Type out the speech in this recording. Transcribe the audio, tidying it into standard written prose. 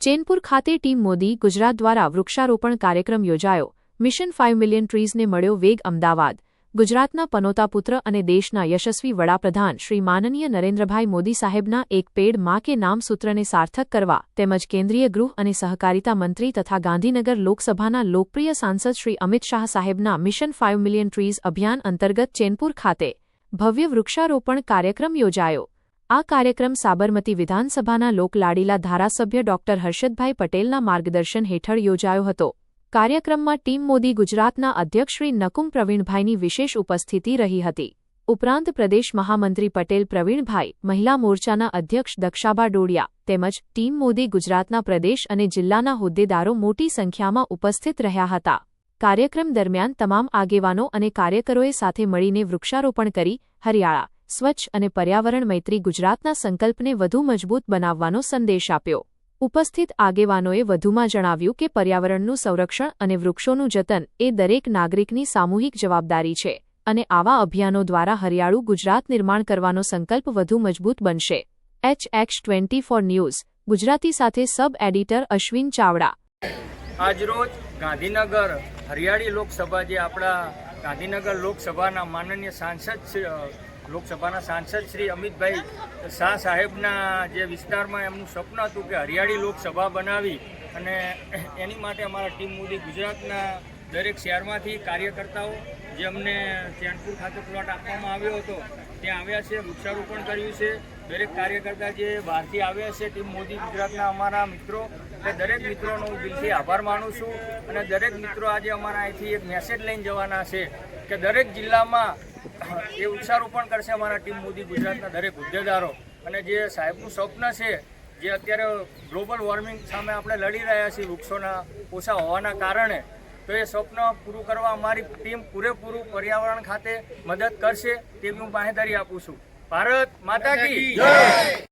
ચેનપુર ખાતે ટીમ મોદી ગુજરાત દ્વારા વૃક્ષારોપણ કાર્યક્રમ યોજાયો. મિશન 5 મિલિયન ટ્રીઝને મળ્યો વેગ. અમદાવાદ ગુજરાતના પનોતા પુત્ર અને દેશના યશસ્વી વડાપ્રધાન શ્રી માનનીય નરેન્દ્રભાઈ મોદી સાહેબના એક પેડ માં કે નામ સૂત્રને સાર્થક કરવા તેમજ કેન્દ્રીય ગૃહ અને સહકારિતા મંત્રી તથા ગાંધીનગર લોકસભાના લોકપ્રિય સાંસદ શ્રી અમિત શાહ સાહેબના મિશન 5 મિલિયન ટ્રીઝ અભિયાન અંતર્ગત ચેનપુર ખાતે ભવ્ય વૃક્ષારોપણ કાર્યક્રમ યોજાયો. આ કાર્યક્રમ સાબરમતી વિધાનસભાના લોકલાડીલા ધારાસભ્ય ડોક્ટર હર્ષદભાઈ પટેલના માર્ગદર્શન હેઠળ યોજાયો હતો. કાર્યક્રમમાં ટીમ મોદી ગુજરાતના અધ્યક્ષ શ્રી નકુમ પ્રવીણભાઈની વિશેષ ઉપસ્થિતિ રહી હતી. ઉપરાંત પ્રદેશ મહામંત્રી પટેલ પ્રવીણભાઈ, મહિલા મોરચાના અધ્યક્ષ દક્ષાબા ડોડિયા તેમજ ટીમ મોદી ગુજરાતના પ્રદેશ અને જિલ્લાના હોદ્દેદારો મોટી સંખ્યામાં ઉપસ્થિત રહ્યા હતા. કાર્યક્રમ દરમિયાન તમામ આગેવાનો અને કાર્યકરોએ સાથે મળીને વૃક્ષારોપણ કરી હરિયાળા, સ્વચ્છ અને પર્યાવરણ મૈત્રી ગુજરાતના સંકલ્પને વધુ મજબૂત બનાવવાનો સંદેશ આપ્યો. ઉપસ્થિત આગેવાનોએ વધુમાં જણાવ્યું કે પર્યાવરણનું સંરક્ષણ અને વૃક્ષોનું જતન એ દરેક નાગરિકની સામૂહિક જવાબદારી છે અને આવા અભિયાનો દ્વારા હરિયાળું ગુજરાત નિર્માણ કરવાનો સંકલ્પ વધુ મજબૂત બનશે. HX24 ન્યૂઝ ગુજરાતી સાથે સબ એડિટર અશ્વિન ચાવડા. આજરોજ ગાંધીનગર હરિયાળી લોકસભા જે આપણા ગાંધીનગર લોકસભાના માનનીય સાંસદ શ્રી અમિતભાઈ શાહ સાહેબના જે વિસ્તારમાં એમનું સ્વપ્ન હતું કે હરિયાળી લોકસભા બનાવી અને એની માટે અમારા ટીમ મોદી ગુજરાતના દરેક શહેરમાંથી કાર્યકર્તાઓ જે અમને ચેનપુર ખાતે પ્લોટ આપવામાં આવ્યો હતો ત્યાં આવ્યા છે, વૃક્ષારોપણ કર્યું છે. દરેક કાર્યકર્તા જે બહારથી આવ્યા છે ટીમ મોદી ગુજરાતના અમારા મિત્રો, એ દરેક મિત્રોનો હું દિલથી આભાર માનું છું. અને દરેક મિત્રો આજે અમારા અહીંથી એક મેસેજ લઈને જવાના છે કે દરેક જિલ્લામાં એ વૃક્ષારોપણ કરશે અમારા ટીમ મોદી ગુજરાતના દરેક હોદ્દેદારો. અને જે સાહેબનું સ્વપ્ન છે, જે અત્યારે ગ્લોબલ વોર્મિંગ સામે આપણે લડી રહ્યા છીએ વૃક્ષોના ઓછા હોવાના કારણે, તો એ સ્વપ્ન પૂરું કરવા અમારી ટીમ પૂરેપૂરું પર્યાવરણ ખાતે મદદ કરશે તેવી હું બાંહેધરી આપું છું. ભારત માતા કી જય.